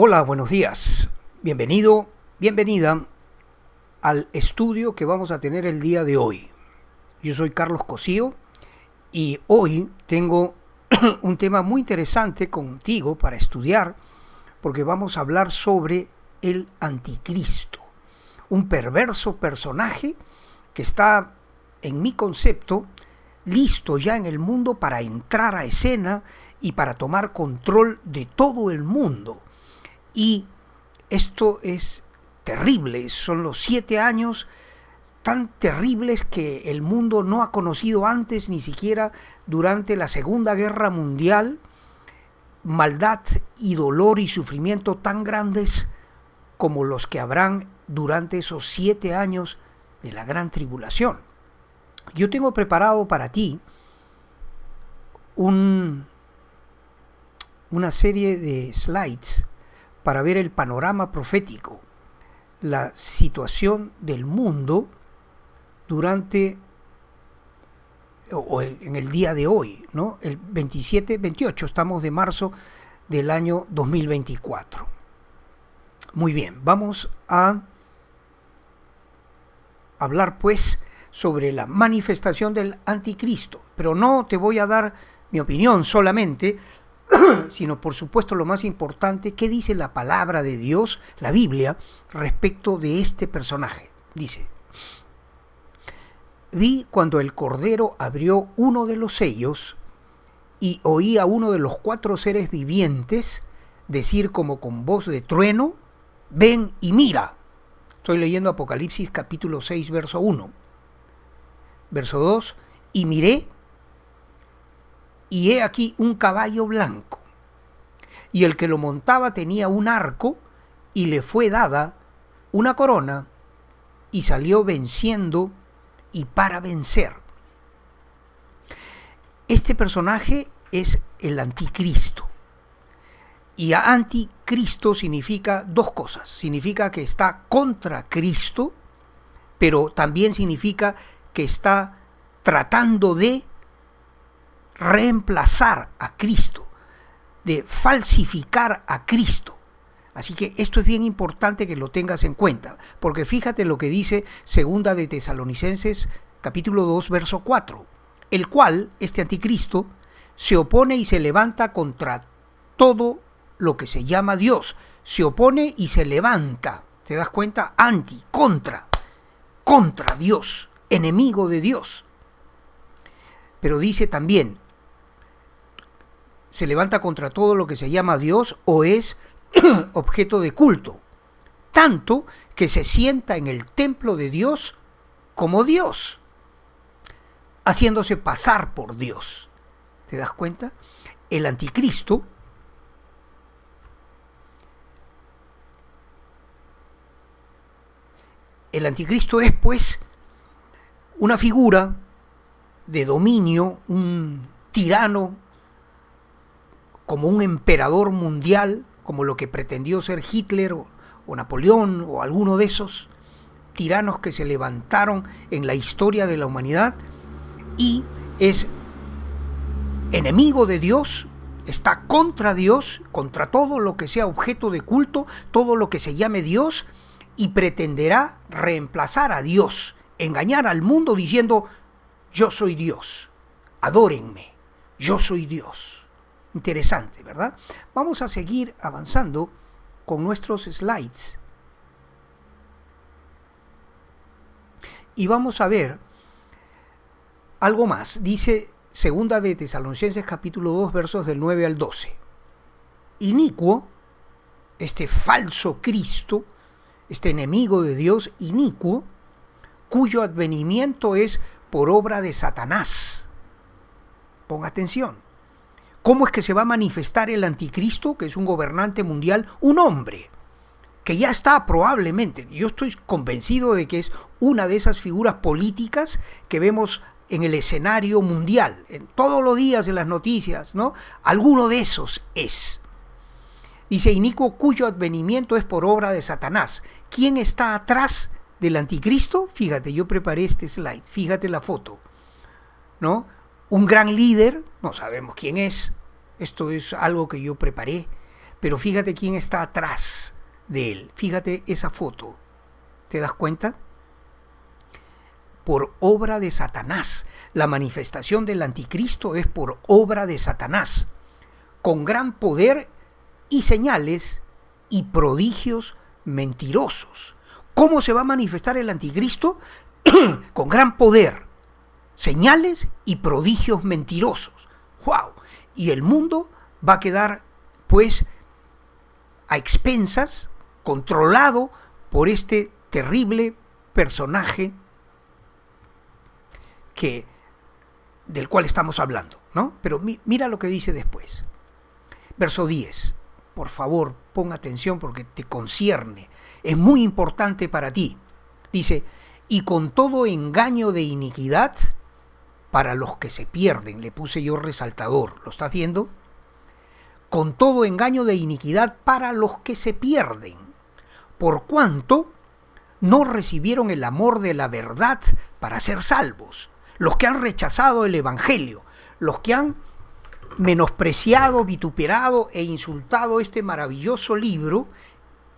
Hola, buenos días. Bienvenido, bienvenida al estudio que vamos a tener el día de hoy. Yo soy Carlos Cosío y hoy tengo un tema muy interesante contigo para estudiar porque vamos a hablar sobre el anticristo, un perverso personaje que está, en mi concepto, listo ya en el mundo para entrar a escena y para tomar control de todo el mundo. Y esto es terrible, son los 7 años tan terribles que el mundo no ha conocido antes, ni siquiera durante la Segunda Guerra Mundial, maldad y dolor y sufrimiento tan grandes como los que habrán durante esos 7 años de la gran tribulación. Yo tengo preparado para ti una serie de slides para ver el panorama profético, la situación del mundo durante en el día de hoy, ¿no? El 27-28, estamos de marzo del año 2024. Muy bien, vamos a hablar pues sobre la manifestación del anticristo, pero no te voy a dar mi opinión solamente, sino por supuesto lo más importante, ¿qué dice la palabra de Dios, la Biblia, respecto de este personaje? Dice: vi cuando el Cordero abrió uno de los sellos y oí a uno de los 4 seres vivientes decir como con voz de trueno: ven y mira. Estoy leyendo Apocalipsis capítulo 6, verso 1. Verso 2, y miré, y he aquí un caballo blanco, y el que lo montaba tenía un arco, y le fue dada una corona, y salió venciendo y para vencer. Este personaje es el anticristo. Y anticristo significa 2 cosas. Significa que está contra Cristo, pero también significa que está tratando de reemplazar a Cristo, de falsificar a Cristo. Así que esto es bien importante que lo tengas en cuenta, porque fíjate lo que dice Segunda de Tesalonicenses capítulo 2, verso 4, el cual, este anticristo, se opone y se levanta contra todo lo que se llama Dios. Se opone y se levanta. ¿Te das cuenta? Contra Dios, enemigo de Dios. Pero dice también, se levanta contra todo lo que se llama Dios o es objeto de culto, tanto que se sienta en el templo de Dios como Dios, haciéndose pasar por Dios. ¿Te das cuenta? El anticristo es pues una figura de dominio, un tirano, como un emperador mundial, como lo que pretendió ser Hitler o Napoleón o alguno de esos tiranos que se levantaron en la historia de la humanidad, y es enemigo de Dios, está contra Dios, contra todo lo que sea objeto de culto, todo lo que se llame Dios, y pretenderá reemplazar a Dios, engañar al mundo diciendo: yo soy Dios, adórenme, yo soy Dios. Interesante, ¿verdad? Vamos a seguir avanzando con nuestros slides. Y vamos a ver algo más. Dice Segunda de Tesalonicenses capítulo 2, versos del 9 al 12. Inicuo, este falso Cristo, este enemigo de Dios, inicuo, cuyo advenimiento es por obra de Satanás. Ponga atención. ¿Cómo es que se va a manifestar el anticristo, que es un gobernante mundial? Un hombre que ya está probablemente, yo estoy convencido de que es una de esas figuras políticas que vemos en el escenario mundial, en todos los días en las noticias, ¿no? Alguno de esos es. Dice: inicuo cuyo advenimiento es por obra de Satanás. ¿Quién está atrás del anticristo? Fíjate, yo preparé este slide, fíjate la foto, ¿no? Un gran líder, no sabemos quién es, esto es algo que yo preparé, Pero fíjate quién está atrás de él. Fíjate esa foto. ¿Te das cuenta? Por obra de Satanás. La manifestación del anticristo es por obra de Satanás, con gran poder y señales y prodigios mentirosos. ¿Cómo se va a manifestar el anticristo? Con gran poder, señales y prodigios mentirosos. ¡Wow! Y el mundo va a quedar, pues, a expensas, controlado por este terrible personaje del cual estamos hablando, ¿no? Pero mira lo que dice después. Verso 10. Por favor, pon atención porque te concierne. Es muy importante para ti. Dice, y con todo engaño de iniquidad para los que se pierden. Le puse yo resaltador. ¿Lo estás viendo? Con todo engaño de iniquidad para los que se pierden. Por cuanto no recibieron el amor de la verdad para ser salvos. Los que han rechazado el evangelio. Los que han menospreciado, vituperado e insultado este maravilloso libro,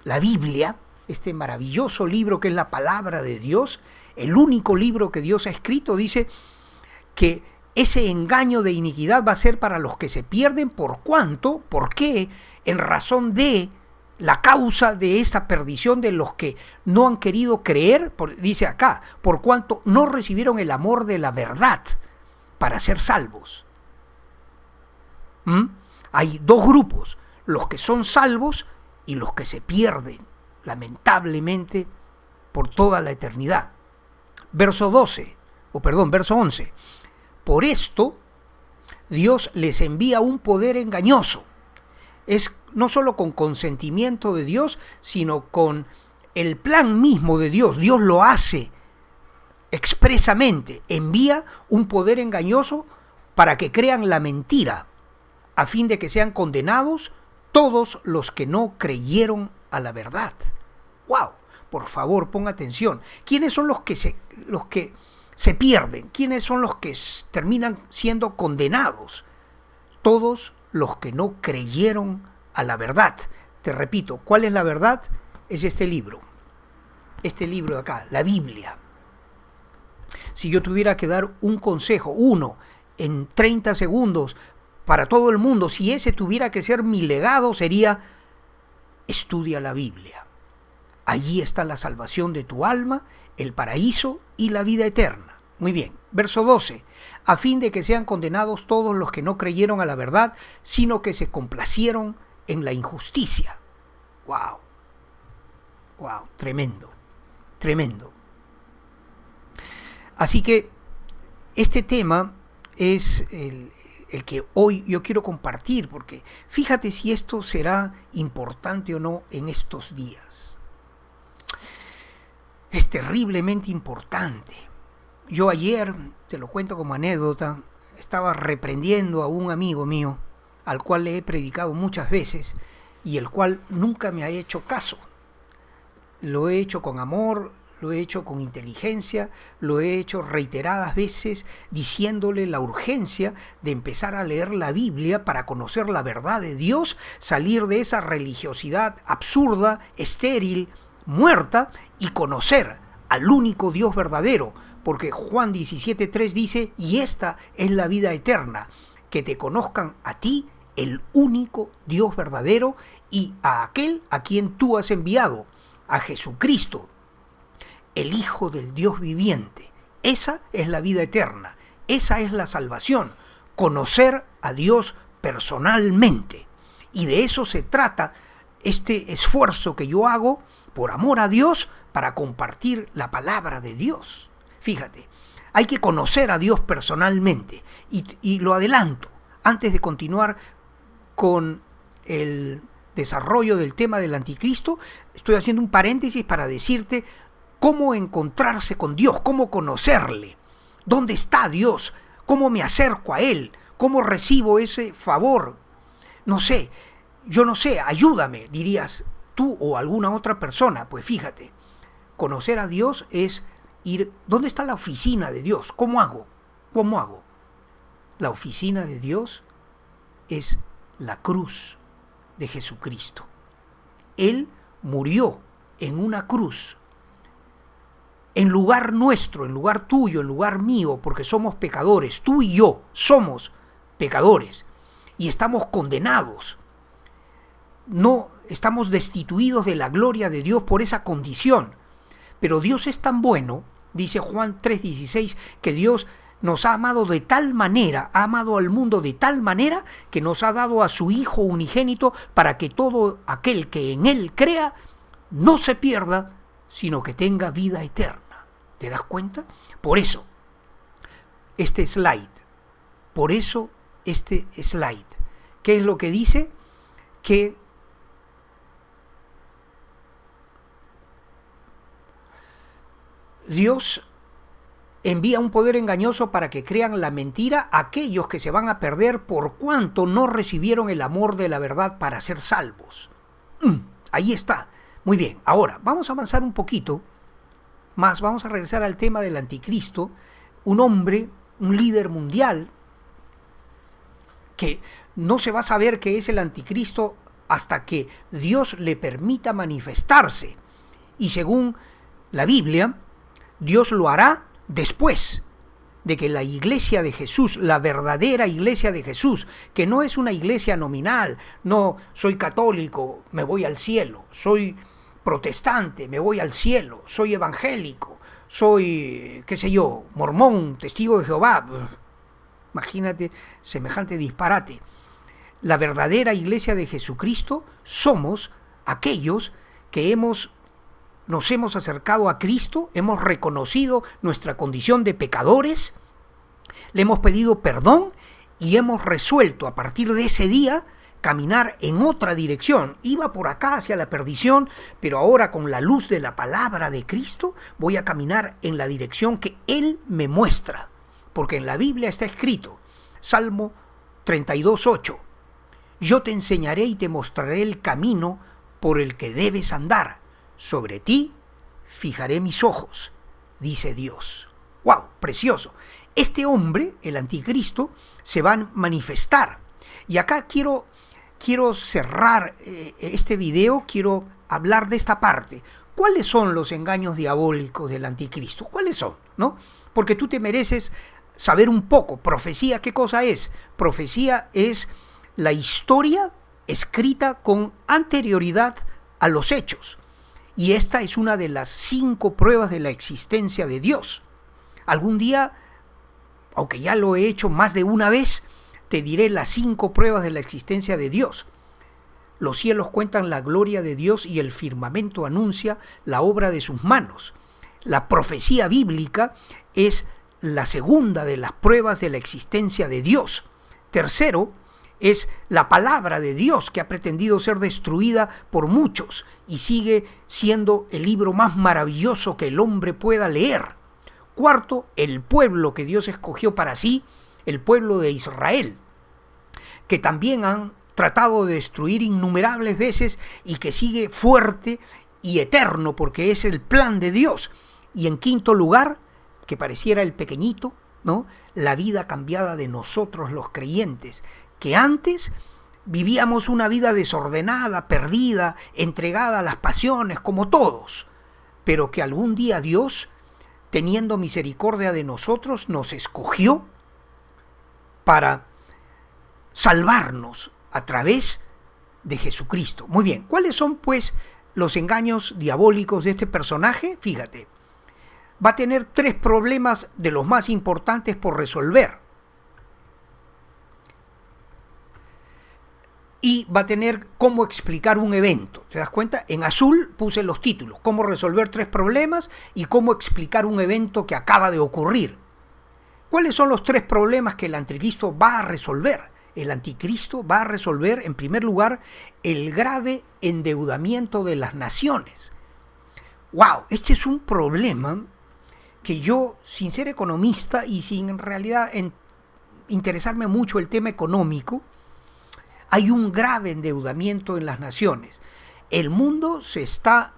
la Biblia, este maravilloso libro que es la palabra de Dios, el único libro que Dios ha escrito, dice que ese engaño de iniquidad va a ser para los que se pierden. ¿Por cuánto? ¿Por qué? En razón de la causa de esta perdición de los que no han querido creer, dice acá, por cuanto no recibieron el amor de la verdad para ser salvos. Hay dos grupos, los que son salvos y los que se pierden, lamentablemente, por toda la eternidad. Verso 11. Por esto, Dios les envía un poder engañoso. Es no solo con consentimiento de Dios, sino con el plan mismo de Dios. Dios lo hace expresamente. Envía un poder engañoso para que crean la mentira, a fin de que sean condenados todos los que no creyeron a la verdad. ¡Wow! Por favor, ponga atención. ¿Quiénes son los que se pierden? ¿Quiénes son los que terminan siendo condenados? Todos los que no creyeron a la verdad. Te repito, ¿cuál es la verdad? Es este libro. Este libro de acá, la Biblia. Si yo tuviera que dar un consejo, uno, en 30 segundos, para todo el mundo, si ese tuviera que ser mi legado, sería: estudia la Biblia. Allí está la salvación de tu alma, el paraíso y la vida eterna. Muy bien, verso 12. A fin de que sean condenados todos los que no creyeron a la verdad, sino que se complacieron en la injusticia. ¡Wow! ¡Wow! Tremendo, tremendo. Así que este tema es el que hoy yo quiero compartir, porque fíjate si esto será importante o no en estos días. Es terriblemente importante. Yo ayer, te lo cuento como anécdota, estaba reprendiendo a un amigo mío, al cual le he predicado muchas veces, y el cual nunca me ha hecho caso. Lo he hecho con amor, lo he hecho con inteligencia, lo he hecho reiteradas veces, diciéndole la urgencia de empezar a leer la Biblia para conocer la verdad de Dios, salir de esa religiosidad absurda, estéril, muerta, y conocer al único Dios verdadero, porque Juan 17:3 dice: y esta es la vida eterna, que te conozcan a ti, el único Dios verdadero, y a aquel a quien tú has enviado, a Jesucristo, el Hijo del Dios viviente. Esa es la vida eterna, esa es la salvación, conocer a Dios personalmente. Y de eso se trata este esfuerzo que yo hago por amor a Dios para compartir la palabra de Dios. Fíjate, hay que conocer a Dios personalmente. Y lo adelanto, antes de continuar con el desarrollo del tema del anticristo, estoy haciendo un paréntesis para decirte cómo encontrarse con Dios, cómo conocerle, dónde está Dios, cómo me acerco a Él, cómo recibo ese favor. No sé, yo no sé, ayúdame, dirías tú o alguna otra persona. Pues fíjate, conocer a Dios es ir, ¿dónde está la oficina de Dios? ¿Cómo hago? ¿Cómo hago? La oficina de Dios es la cruz de Jesucristo. Él murió en una cruz, en lugar nuestro, en lugar tuyo, en lugar mío, porque somos pecadores. Tú y yo somos pecadores y estamos condenados. No estamos destituidos de la gloria de Dios por esa condición. Pero Dios es tan bueno, dice Juan 3:16, que Dios nos ha amado de tal manera, ha amado al mundo de tal manera que nos ha dado a su Hijo unigénito para que todo aquel que en Él crea no se pierda, sino que tenga vida eterna. ¿Te das cuenta? Por eso, este slide. ¿Qué es lo que dice? Que Dios envía un poder engañoso para que crean la mentira a aquellos que se van a perder por cuanto no recibieron el amor de la verdad para ser salvos. Ahí está. Muy bien. Ahora, vamos a avanzar un poquito más. Vamos a regresar al tema del anticristo. Un hombre, un líder mundial, que no se va a saber que es el anticristo hasta que Dios le permita manifestarse. Y según la Biblia, Dios lo hará después de que la iglesia de Jesús, la verdadera iglesia de Jesús, que no es una iglesia nominal, no soy católico, me voy al cielo, soy protestante, me voy al cielo, soy evangélico, soy, qué sé yo, mormón, testigo de Jehová. Imagínate semejante disparate. La verdadera iglesia de Jesucristo somos aquellos que nos hemos acercado a Cristo, hemos reconocido nuestra condición de pecadores, le hemos pedido perdón y hemos resuelto a partir de ese día caminar en otra dirección. Iba por acá hacia la perdición, pero ahora con la luz de la palabra de Cristo voy a caminar en la dirección que Él me muestra. Porque en la Biblia está escrito, Salmo 32:8, yo te enseñaré y te mostraré el camino por el que debes andar. Sobre ti fijaré mis ojos, dice Dios. ¡Wow! Precioso. Este hombre, el anticristo, se va a manifestar. Y acá quiero cerrar este video, quiero hablar de esta parte. ¿Cuáles son los engaños diabólicos del anticristo? ¿Cuáles son? ¿No? Porque tú te mereces saber un poco. Profecía, ¿qué cosa es? Profecía es la historia escrita con anterioridad a los hechos. Y esta es una de las 5 pruebas de la existencia de Dios. Algún día, aunque ya lo he hecho más de una vez, te diré las 5 pruebas de la existencia de Dios. Los cielos cuentan la gloria de Dios y el firmamento anuncia la obra de sus manos. La profecía bíblica es la segunda de las pruebas de la existencia de Dios. Tercero, es la palabra de Dios que ha pretendido ser destruida por muchos y sigue siendo el libro más maravilloso que el hombre pueda leer. Cuarto, el pueblo que Dios escogió para sí, el pueblo de Israel, que también han tratado de destruir innumerables veces y que sigue fuerte y eterno porque es el plan de Dios. Y en quinto lugar, que pareciera el pequeñito, ¿no? La vida cambiada de nosotros los creyentes, que antes vivíamos una vida desordenada, perdida, entregada a las pasiones, como todos, pero que algún día Dios, teniendo misericordia de nosotros, nos escogió para salvarnos a través de Jesucristo. Muy bien, ¿cuáles son pues los engaños diabólicos de este personaje? Fíjate, va a tener 3 problemas de los más importantes por resolver. Y va a tener cómo explicar un evento. ¿Te das cuenta? En azul puse los títulos. Cómo resolver 3 problemas y cómo explicar un evento que acaba de ocurrir. ¿Cuáles son los 3 problemas que el anticristo va a resolver? El anticristo va a resolver, en primer lugar, el grave endeudamiento de las naciones. ¡Wow! Este es un problema que yo, sin ser economista y sin en realidad interesarme mucho el tema económico, hay un grave endeudamiento en las naciones. El mundo se está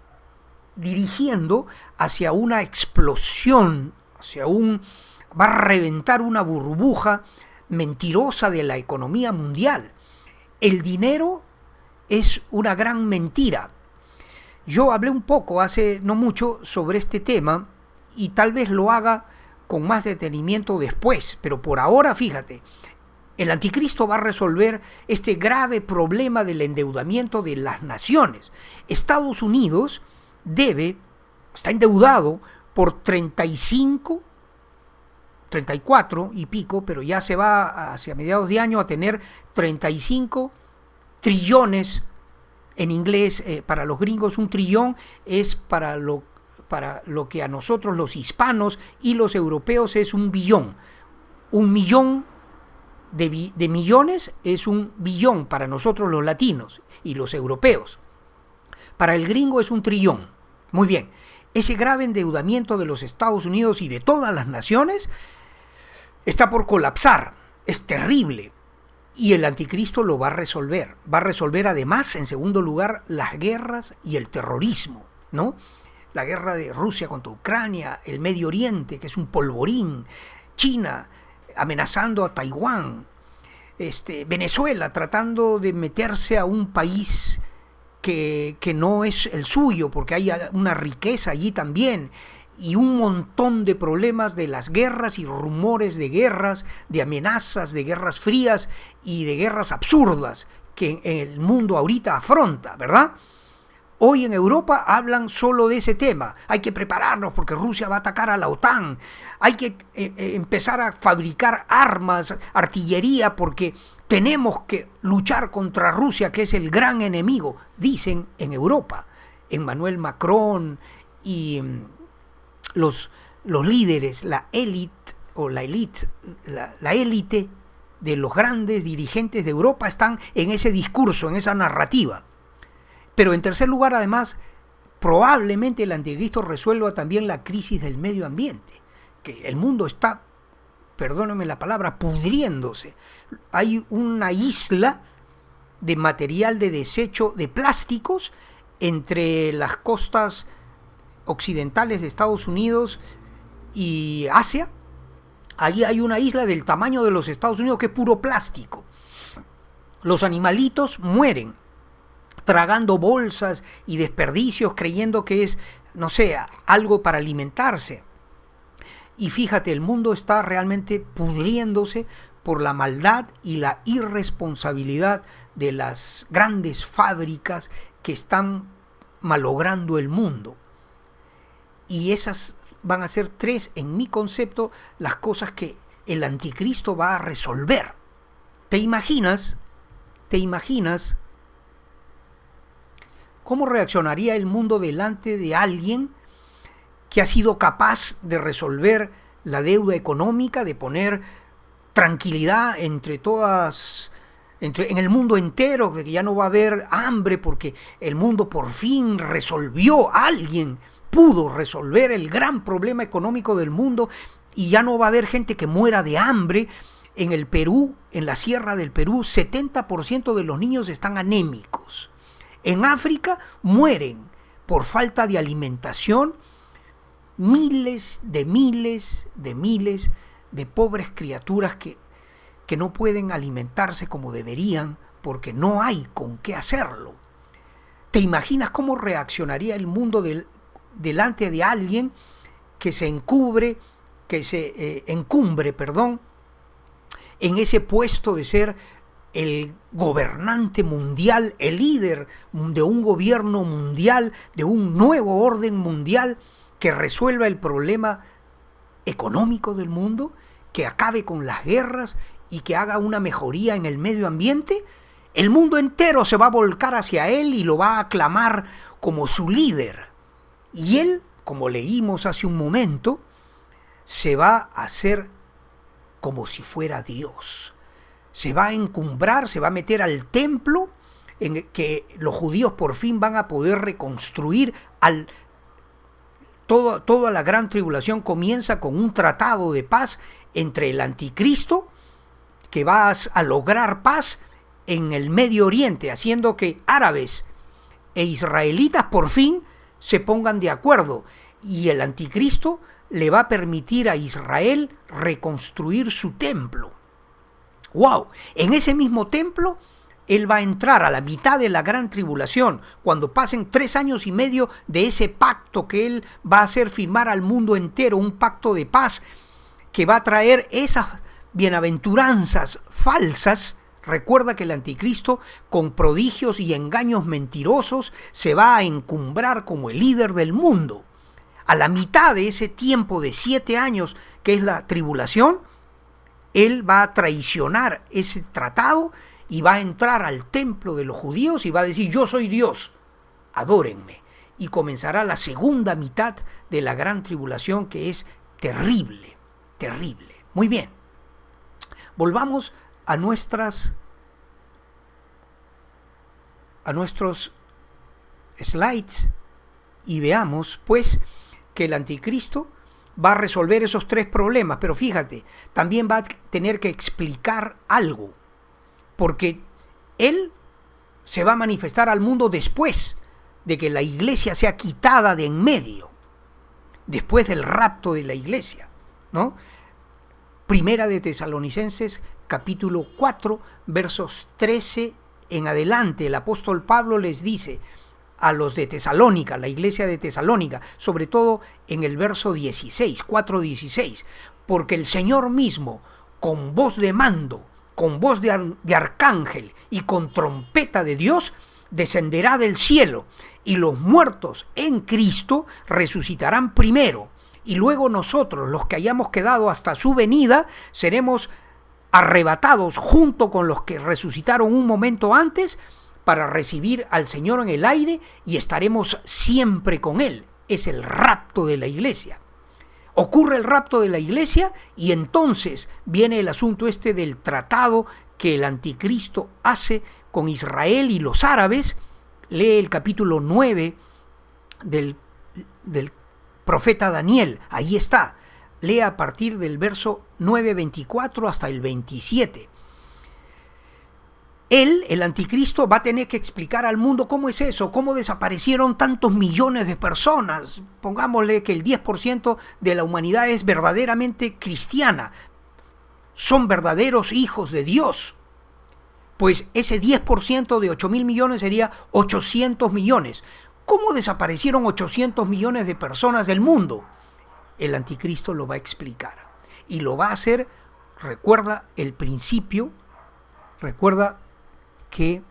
dirigiendo hacia una explosión, va a reventar una burbuja mentirosa de la economía mundial. El dinero es una gran mentira. Yo hablé un poco hace no mucho sobre este tema y tal vez lo haga con más detenimiento después, pero por ahora fíjate, el anticristo va a resolver este grave problema del endeudamiento de las naciones. Estados Unidos está endeudado por 34 y pico, pero ya se va hacia mediados de año a tener 35 trillones. En inglés, para los gringos, un trillón es para lo que a nosotros los hispanos y los europeos es un billón. Un millón de millones es un billón para nosotros los latinos y los europeos. Para el gringo es un trillón. Muy bien, ese grave endeudamiento de los Estados Unidos y de todas las naciones está por colapsar. Es terrible. Y el anticristo lo va a resolver. Va a resolver además, en segundo lugar, las guerras y el terrorismo, ¿no? La guerra de Rusia contra Ucrania, el Medio Oriente, que es un polvorín, China amenazando a Taiwán, Venezuela tratando de meterse a un país que no es el suyo, porque hay una riqueza allí también, y un montón de problemas de las guerras y rumores de guerras, de amenazas, de guerras frías y de guerras absurdas que el mundo ahorita afronta, ¿verdad? Hoy en Europa hablan solo de ese tema. Hay que prepararnos porque Rusia va a atacar a la OTAN. Hay que empezar a fabricar armas, artillería, porque tenemos que luchar contra Rusia, que es el gran enemigo, dicen en Europa. Emmanuel Macron y los líderes, la élite de los grandes dirigentes de Europa están en ese discurso, en esa narrativa. Pero en tercer lugar, además, probablemente el anticristo resuelva también la crisis del medio ambiente, que el mundo está, perdónenme la palabra, pudriéndose. Hay una isla de material de desecho de plásticos entre las costas occidentales de Estados Unidos y Asia. Allí hay una isla del tamaño de los Estados Unidos que es puro plástico. Los animalitos mueren tragando bolsas y desperdicios creyendo que es, no sé, algo para alimentarse. Y fíjate, el mundo está realmente pudriéndose por la maldad y la irresponsabilidad de las grandes fábricas que están malogrando el mundo. Y esas van a ser tres, en mi concepto, las cosas que el anticristo va a resolver. ¿Te imaginas cómo reaccionaría el mundo delante de alguien que ha sido capaz de resolver la deuda económica, de poner tranquilidad en el mundo entero, de que ya no va a haber hambre porque el mundo por fin alguien pudo resolver el gran problema económico del mundo y ya no va a haber gente que muera de hambre? En el Perú, en la sierra del Perú, 70% de los niños están anémicos. En África mueren por falta de alimentación miles de pobres criaturas que no pueden alimentarse como deberían porque no hay con qué hacerlo. ¿Te imaginas cómo reaccionaría el mundo delante de alguien que se encumbre, en ese puesto de ser el gobernante mundial, el líder de un gobierno mundial, de un nuevo orden mundial que resuelva el problema económico del mundo, que acabe con las guerras y que haga una mejoría en el medio ambiente? El mundo entero se va a volcar hacia él y lo va a aclamar como su líder. Y él, como leímos hace un momento, se va a hacer como si fuera Dios. Se va a encumbrar, se va a meter al templo en que los judíos por fin van a poder reconstruir. Toda la gran tribulación comienza con un tratado de paz entre el anticristo, que va a lograr paz en el Medio Oriente, haciendo que árabes e israelitas por fin se pongan de acuerdo, y el anticristo le va a permitir a Israel reconstruir su templo. ¡Wow! En ese mismo templo Él va a entrar a la mitad de la gran tribulación, cuando pasen 3 años y medio de ese pacto que Él va a hacer firmar al mundo entero, un pacto de paz que va a traer esas bienaventuranzas falsas. Recuerda que el anticristo, con prodigios y engaños mentirosos, se va a encumbrar como el líder del mundo. A la mitad de ese tiempo de 7 años, que es la tribulación, él va a traicionar ese tratado y va a entrar al templo de los judíos y va a decir: yo soy Dios, adórenme. Y comenzará la segunda mitad de la gran tribulación, que es terrible, terrible. Muy bien, volvamos a nuestros slides y veamos pues que el anticristo va a resolver esos 3 problemas, pero fíjate, también va a tener que explicar algo, porque él se va a manifestar al mundo después de que la iglesia sea quitada de en medio, después del rapto de la iglesia, ¿no? Primera de Tesalonicenses, capítulo 4, versos 13 en adelante, el apóstol Pablo les dice a los de Tesalónica, la iglesia de Tesalónica, sobre todo en el verso 16, 4:16, porque el Señor mismo, con voz de mando, con voz de arcángel y con trompeta de Dios, descenderá del cielo, y los muertos en Cristo resucitarán primero, y luego nosotros, los que hayamos quedado hasta su venida, seremos arrebatados junto con los que resucitaron un momento antes para recibir al Señor en el aire, y estaremos siempre con Él. Es el rapto de la iglesia. Ocurre el rapto de la iglesia y entonces viene el asunto este del tratado que el anticristo hace con Israel y los árabes. Lee el capítulo 9 del profeta Daniel, ahí está. Lee a partir del verso 9:24 hasta el 27. Él, el anticristo, va a tener que explicar al mundo cómo es eso, cómo desaparecieron tantos millones de personas. Pongámosle que el 10% de la humanidad es verdaderamente cristiana, son verdaderos hijos de Dios. Pues ese 10% de 8.000 millones sería 800 millones. ¿Cómo desaparecieron 800 millones de personas del mundo? El anticristo lo va a explicar. Y lo va a hacer, recuerda el principio, recuerda que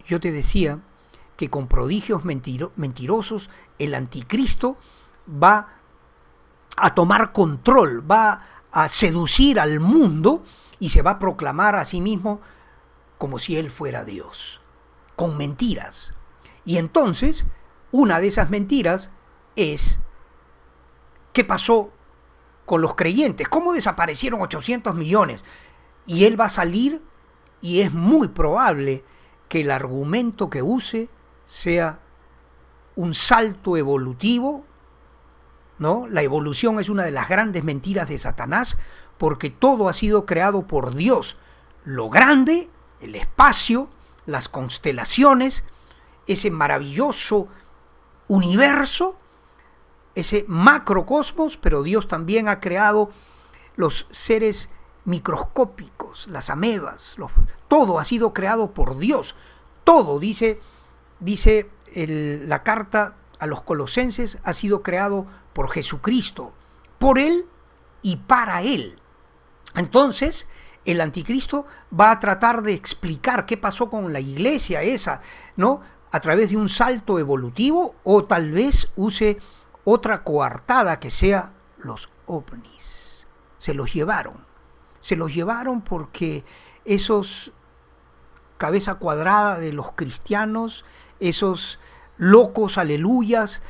yo te decía que con prodigios mentirosos el anticristo va a tomar control, va a seducir al mundo y se va a proclamar a sí mismo como si él fuera Dios, con mentiras. Y entonces, una de esas mentiras es: ¿qué pasó con los creyentes? ¿Cómo desaparecieron 800 millones? Y él va a salir, y es muy probable que el argumento que use sea un salto evolutivo, ¿no? La evolución es una de las grandes mentiras de Satanás, porque todo ha sido creado por Dios. Lo grande, el espacio, las constelaciones, ese maravilloso universo, ese macrocosmos, pero Dios también ha creado los seres microscópicos, las amebas, todo ha sido creado por Dios. Todo, dice la carta a los Colosenses, ha sido creado por Jesucristo, por Él y para Él. Entonces, el anticristo va a tratar de explicar qué pasó con la iglesia esa, ¿no? A través de un salto evolutivo, o tal vez use otra coartada que sea los ovnis. Se los llevaron porque esos cabeza cuadrada de los cristianos, esos locos aleluyas,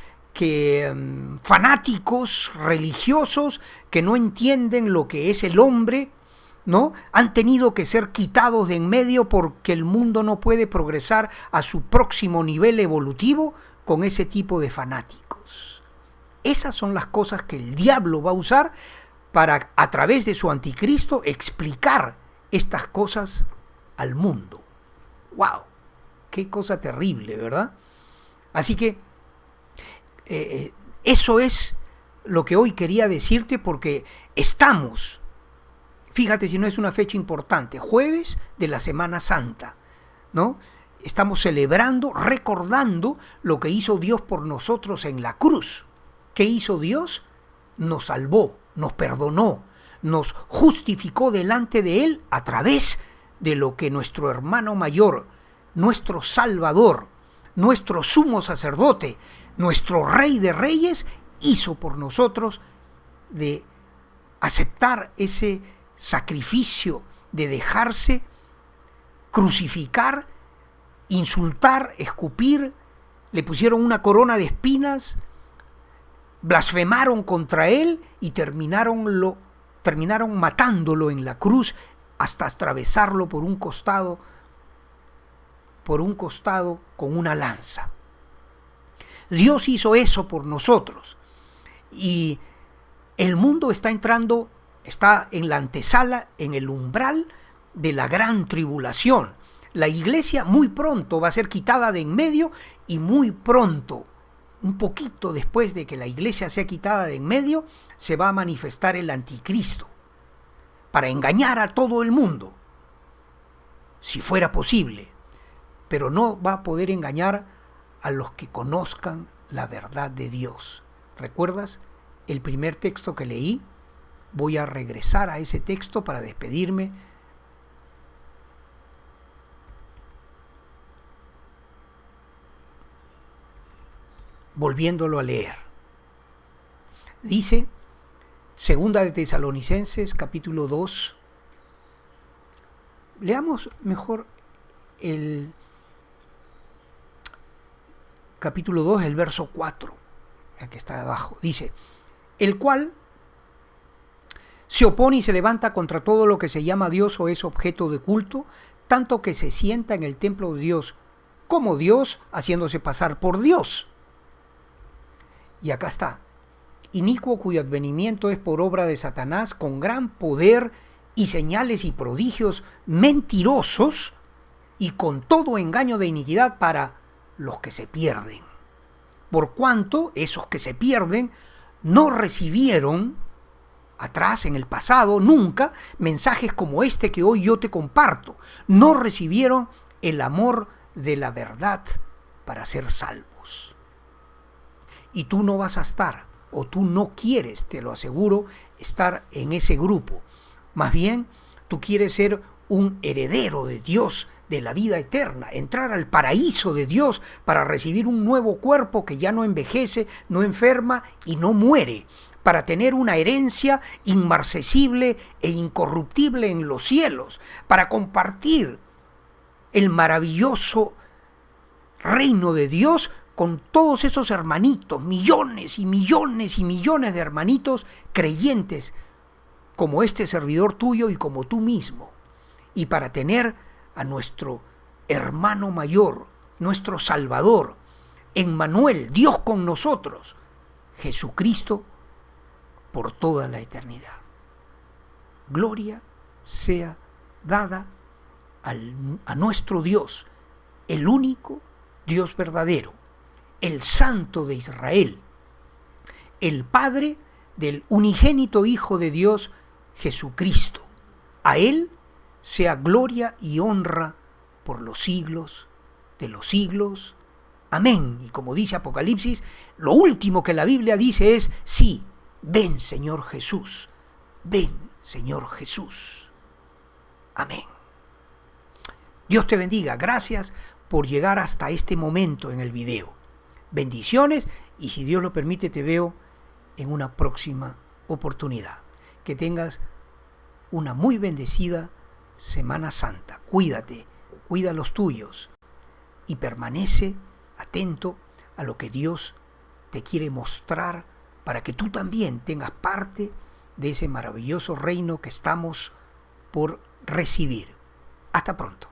fanáticos religiosos que no entienden lo que es el hombre, ¿no? Han tenido que ser quitados de en medio porque el mundo no puede progresar a su próximo nivel evolutivo con ese tipo de fanáticos. Esas son las cosas que el diablo va a usar para, a través de su anticristo, explicar estas cosas al mundo. ¡Wow! ¡Qué cosa terrible!, ¿verdad? Así que eso es lo que hoy quería decirte, porque estamos Fíjate si no es una fecha importante, jueves de la Semana Santa, ¿no? Estamos celebrando, recordando lo que hizo Dios por nosotros en la cruz. ¿Qué hizo Dios? Nos salvó, nos perdonó, nos justificó delante de Él a través de lo que nuestro hermano mayor, nuestro Salvador, nuestro sumo sacerdote, nuestro Rey de Reyes, hizo por nosotros, de aceptar ese sacrificio, de dejarse crucificar, insultar, escupir, le pusieron una corona de espinas, blasfemaron contra él y terminaron matándolo en la cruz hasta atravesarlo por un costado con una lanza. Dios hizo eso por nosotros y el mundo está en la antesala, en el umbral de la gran tribulación. La iglesia muy pronto va a ser quitada de en medio y muy pronto, un poquito después de que la iglesia sea quitada de en medio, se va a manifestar el anticristo para engañar a todo el mundo, si fuera posible, pero no va a poder engañar a los que conozcan la verdad de Dios. ¿Recuerdas el primer texto que leí? Voy a regresar a ese texto para despedirme. Volviéndolo a leer. Dice, Segunda de Tesalonicenses, capítulo 2. Leamos mejor el capítulo 2, el verso 4, el que está abajo. Dice, el cual se opone y se levanta contra todo lo que se llama Dios o es objeto de culto, tanto que se sienta en el templo de Dios como Dios, haciéndose pasar por Dios. Y acá está, inicuo cuyo advenimiento es por obra de Satanás, con gran poder y señales y prodigios mentirosos, y con todo engaño de iniquidad para los que se pierden. Por cuanto esos que se pierden no recibieron atrás, en el pasado, nunca, mensajes como este que hoy yo te comparto. No recibieron el amor de la verdad para ser salvos. Y tú no vas a estar, o tú no quieres, te lo aseguro, estar en ese grupo. Más bien, tú quieres ser un heredero de Dios, de la vida eterna, entrar al paraíso de Dios para recibir un nuevo cuerpo que ya no envejece, no enferma y no muere, para tener una herencia inmarcesible e incorruptible en los cielos, para compartir el maravilloso reino de Dios con todos esos hermanitos, millones y millones y millones de hermanitos creyentes como este servidor tuyo y como tú mismo, y para tener a nuestro hermano mayor, nuestro Salvador, Emmanuel, Dios con nosotros, Jesucristo, por toda la eternidad. Gloria sea dada a nuestro Dios, el único Dios verdadero, el Santo de Israel, el Padre del unigénito Hijo de Dios, Jesucristo. A Él sea gloria y honra por los siglos de los siglos. Amén. Y como dice Apocalipsis, lo último que la Biblia dice es, sí, ven Señor Jesús, ven Señor Jesús. Amén. Dios te bendiga. Gracias por llegar hasta este momento en el video. Bendiciones y si Dios lo permite te veo en una próxima oportunidad. Que tengas una muy bendecida Semana Santa. Cuídate, cuida a los tuyos y permanece atento a lo que Dios te quiere mostrar para que tú también tengas parte de ese maravilloso reino que estamos por recibir. Hasta pronto.